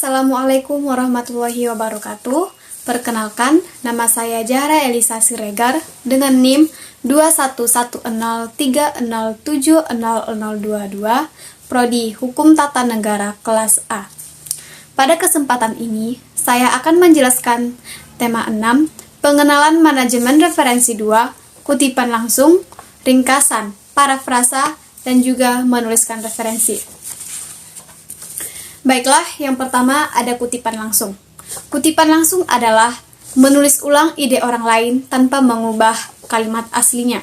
Assalamualaikum warahmatullahi wabarakatuh. Perkenalkan, nama saya Zahra Elisa Siregar dengan NIM 211030700022, Prodi Hukum Tata Negara kelas A. Pada kesempatan ini, saya akan menjelaskan tema 6, pengenalan manajemen referensi 2, kutipan langsung, ringkasan, parafrasa, dan juga menuliskan referensi. Baiklah, yang pertama ada kutipan langsung. Kutipan langsung adalah menulis ulang ide orang lain tanpa mengubah kalimat aslinya.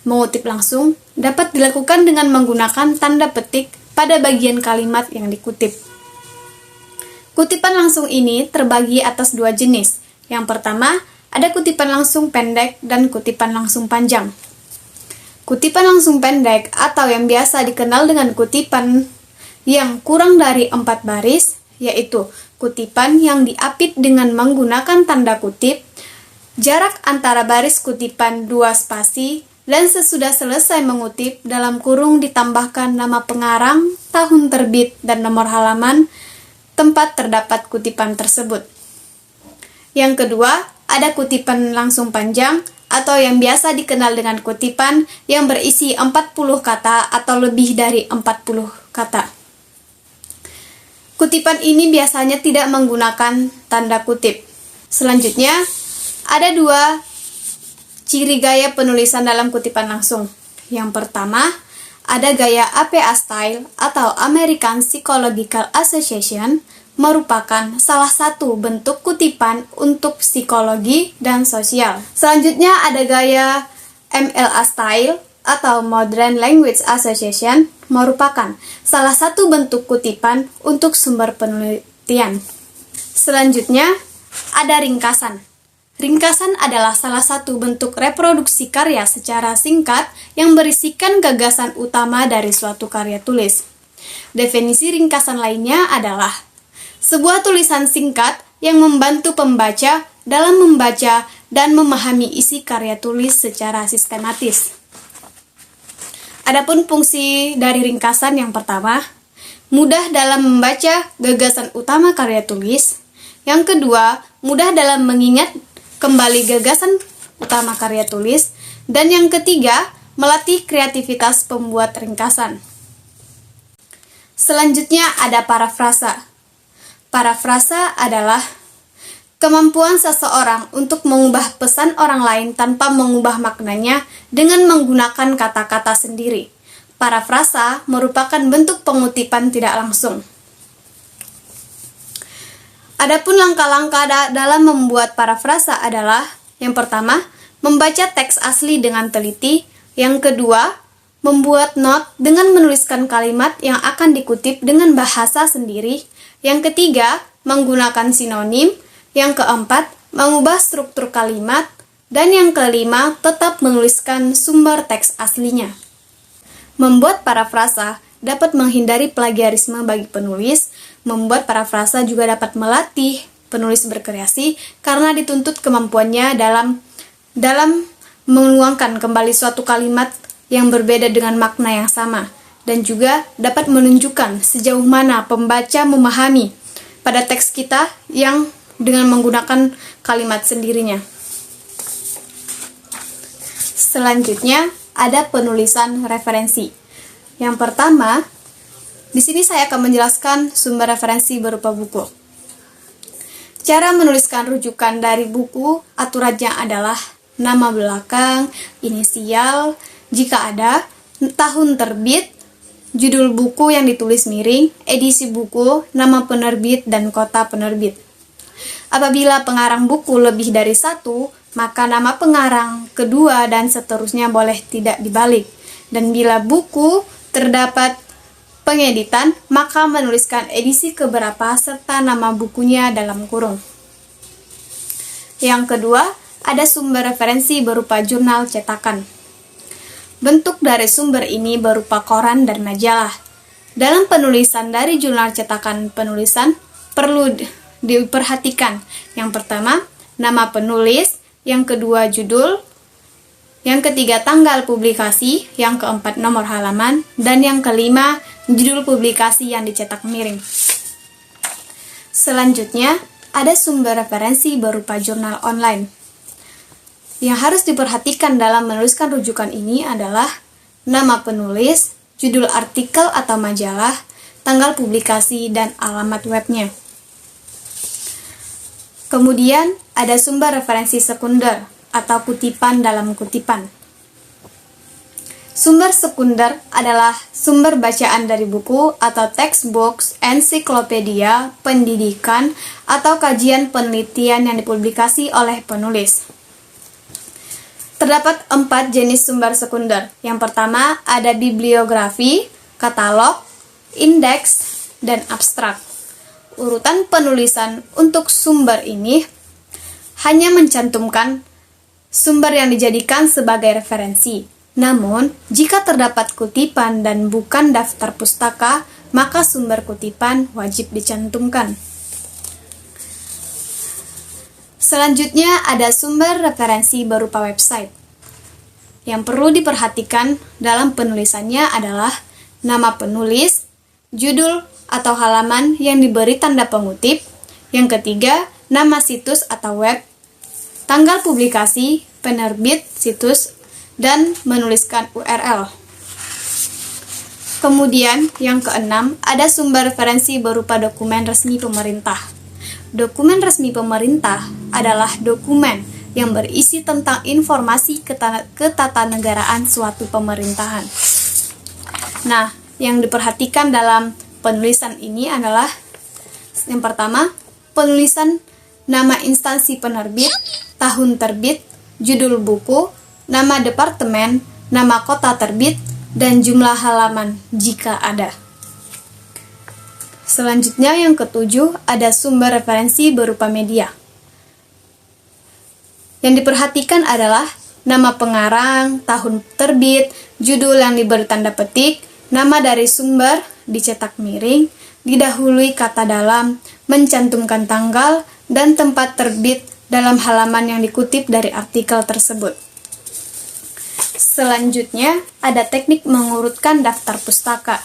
Mengutip langsung dapat dilakukan dengan menggunakan tanda petik pada bagian kalimat yang dikutip. Kutipan langsung ini terbagi atas dua jenis. Yang pertama, ada kutipan langsung pendek dan kutipan langsung panjang. Kutipan langsung pendek atau yang biasa dikenal dengan kutipan yang kurang dari 4 baris, yaitu kutipan yang diapit dengan menggunakan tanda kutip, jarak antara baris kutipan 2 spasi, dan sesudah selesai mengutip, dalam kurung ditambahkan nama pengarang, tahun terbit, dan nomor halaman tempat terdapat kutipan tersebut. Yang kedua, ada kutipan langsung panjang, atau yang biasa dikenal dengan kutipan yang berisi 40 kata atau lebih dari 40 kata. Kutipan ini biasanya tidak menggunakan tanda kutip. Selanjutnya, ada dua ciri gaya penulisan dalam kutipan langsung. Yang pertama, ada gaya APA Style atau American Psychological Association, merupakan salah satu bentuk kutipan untuk psikologi dan sosial. Selanjutnya, ada gaya MLA Style atau Modern Language Association, merupakan salah satu bentuk kutipan untuk sumber penelitian. Selanjutnya, ada ringkasan. Ringkasan adalah salah satu bentuk reproduksi karya secara singkat yang berisikan gagasan utama dari suatu karya tulis. Definisi ringkasan lainnya adalah sebuah tulisan singkat yang membantu pembaca dalam membaca dan memahami isi karya tulis secara sistematis. Adapun fungsi dari ringkasan yang pertama, mudah dalam membaca gagasan utama karya tulis. Yang kedua, mudah dalam mengingat kembali gagasan utama karya tulis. Dan yang ketiga, melatih kreativitas pembuat ringkasan. Selanjutnya ada parafrasa. Parafrasa adalah kemampuan seseorang untuk mengubah pesan orang lain tanpa mengubah maknanya dengan menggunakan kata-kata sendiri. Parafrasa merupakan bentuk pengutipan tidak langsung. Adapun langkah-langkah dalam membuat parafrasa adalah: yang pertama, membaca teks asli dengan teliti. Yang kedua, membuat not dengan menuliskan kalimat yang akan dikutip dengan bahasa sendiri. Yang ketiga, menggunakan sinonim. Yang keempat, mengubah struktur kalimat. Dan yang kelima, tetap menuliskan sumber teks aslinya. Membuat parafrasa dapat menghindari plagiarisme bagi penulis. Membuat parafrasa juga dapat melatih penulis berkreasi karena dituntut kemampuannya dalam menuangkan kembali suatu kalimat yang berbeda dengan makna yang sama. Dan juga dapat menunjukkan sejauh mana pembaca memahami pada teks kita yang dengan menggunakan kalimat sendirinya. Selanjutnya, ada penulisan referensi. Yang pertama, di sini saya akan menjelaskan sumber referensi berupa buku. Cara menuliskan rujukan dari buku, aturannya adalah nama belakang, inisial, jika ada, tahun terbit, judul buku yang ditulis miring, edisi buku, nama penerbit, dan kota penerbit. Apabila pengarang buku lebih dari satu, maka nama pengarang, kedua, dan seterusnya boleh tidak dibalik. Dan bila buku terdapat pengeditan, maka menuliskan edisi keberapa serta nama bukunya dalam kurung. Yang kedua, ada sumber referensi berupa jurnal cetakan. Bentuk dari sumber ini berupa koran dan majalah. Dalam penulisan dari jurnal cetakan penulisan, perlu diperhatikan. Yang pertama, nama penulis. Yang kedua, judul. Yang ketiga, tanggal publikasi. Yang keempat, nomor halaman. Dan yang kelima, judul publikasi yang dicetak miring. Selanjutnya, ada sumber referensi berupa jurnal online. Yang harus diperhatikan dalam menuliskan rujukan ini adalah nama penulis, judul artikel atau majalah, tanggal publikasi, dan alamat webnya. Kemudian, ada sumber referensi sekunder atau kutipan dalam kutipan. Sumber sekunder adalah sumber bacaan dari buku atau textbooks, ensiklopedia, pendidikan, atau kajian penelitian yang dipublikasi oleh penulis. Terdapat 4 jenis sumber sekunder. Yang pertama ada bibliografi, katalog, indeks, dan abstrak. Urutan penulisan untuk sumber ini hanya mencantumkan sumber yang dijadikan sebagai referensi. Namun, jika terdapat kutipan dan bukan daftar pustaka, maka sumber kutipan wajib dicantumkan. Selanjutnya ada sumber referensi berupa website. Yang perlu diperhatikan dalam penulisannya adalah nama penulis, judul atau halaman yang diberi tanda pengutip. Yang ketiga, nama situs atau web, tanggal publikasi, penerbit situs, dan menuliskan URL. Kemudian, yang keenam, ada sumber referensi berupa dokumen resmi pemerintah. Dokumen resmi pemerintah adalah dokumen yang berisi tentang informasi ketatanegaraan suatu pemerintahan. Nah, yang diperhatikan dalam penulisan ini adalah yang pertama, penulisan nama instansi penerbit, tahun terbit, judul buku, nama departemen, nama kota terbit, dan jumlah halaman jika ada. Selanjutnya yang ketujuh ada sumber referensi berupa media. Yang diperhatikan adalah nama pengarang, tahun terbit, judul yang diberi tanda petik, nama dari sumber, dicetak miring, didahului kata dalam, mencantumkan tanggal, dan tempat terbit dalam halaman yang dikutip dari artikel tersebut. Selanjutnya, ada teknik mengurutkan daftar pustaka.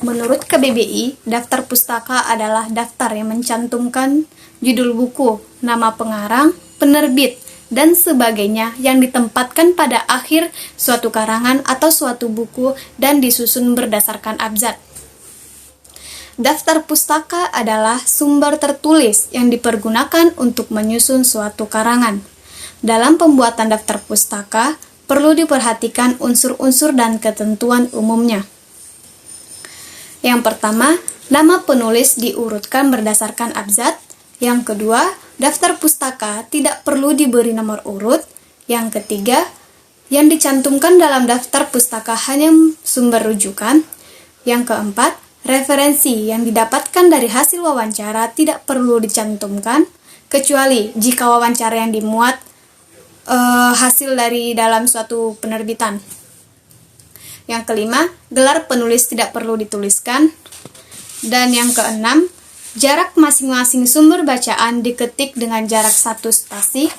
Menurut KBBI, daftar pustaka adalah daftar yang mencantumkan judul buku, nama pengarang, penerbit, dan sebagainya yang ditempatkan pada akhir suatu karangan atau suatu buku dan disusun berdasarkan abjad. Daftar pustaka adalah sumber tertulis yang dipergunakan untuk menyusun suatu karangan. Dalam pembuatan daftar pustaka, perlu diperhatikan unsur-unsur dan ketentuan umumnya. Yang pertama, nama penulis diurutkan berdasarkan abjad. Yang kedua, daftar pustaka tidak perlu diberi nomor urut. Yang ketiga, yang dicantumkan dalam daftar pustaka hanya sumber rujukan. Yang keempat, referensi yang didapatkan dari hasil wawancara tidak perlu dicantumkan, kecuali jika wawancara yang dimuat hasil dari dalam suatu penerbitan. Yang kelima, gelar penulis tidak perlu dituliskan. Dan yang keenam, jarak masing-masing sumber bacaan diketik dengan jarak 1 spasi.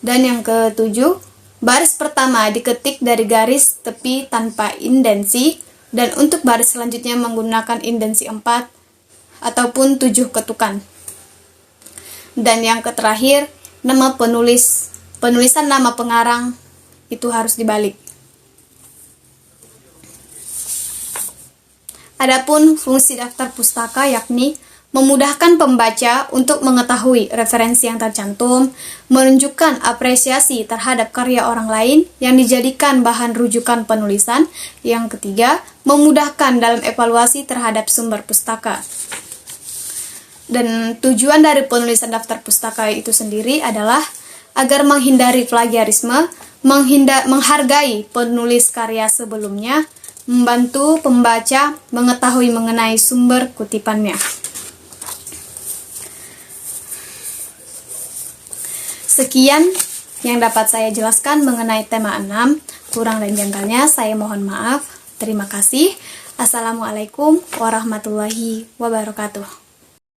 Dan yang ketujuh, baris pertama diketik dari garis tepi tanpa indensi, dan untuk baris selanjutnya menggunakan indensi 4 ataupun 7 ketukan. Dan yang terakhir, nama penulisan nama pengarang itu harus dibalik. Adapun fungsi daftar pustaka yakni memudahkan pembaca untuk mengetahui referensi yang tercantum, menunjukkan apresiasi terhadap karya orang lain yang dijadikan bahan rujukan penulisan. Yang ketiga, memudahkan dalam evaluasi terhadap sumber pustaka. Dan tujuan dari penulisan daftar pustaka itu sendiri adalah agar menghindari plagiarisme, menghargai penulis karya sebelumnya, membantu pembaca mengetahui mengenai sumber kutipannya. Sekian yang dapat saya jelaskan mengenai tema 6. Kurang dan janggalnya saya mohon maaf. Terima kasih. Assalamualaikum warahmatullahi wabarakatuh.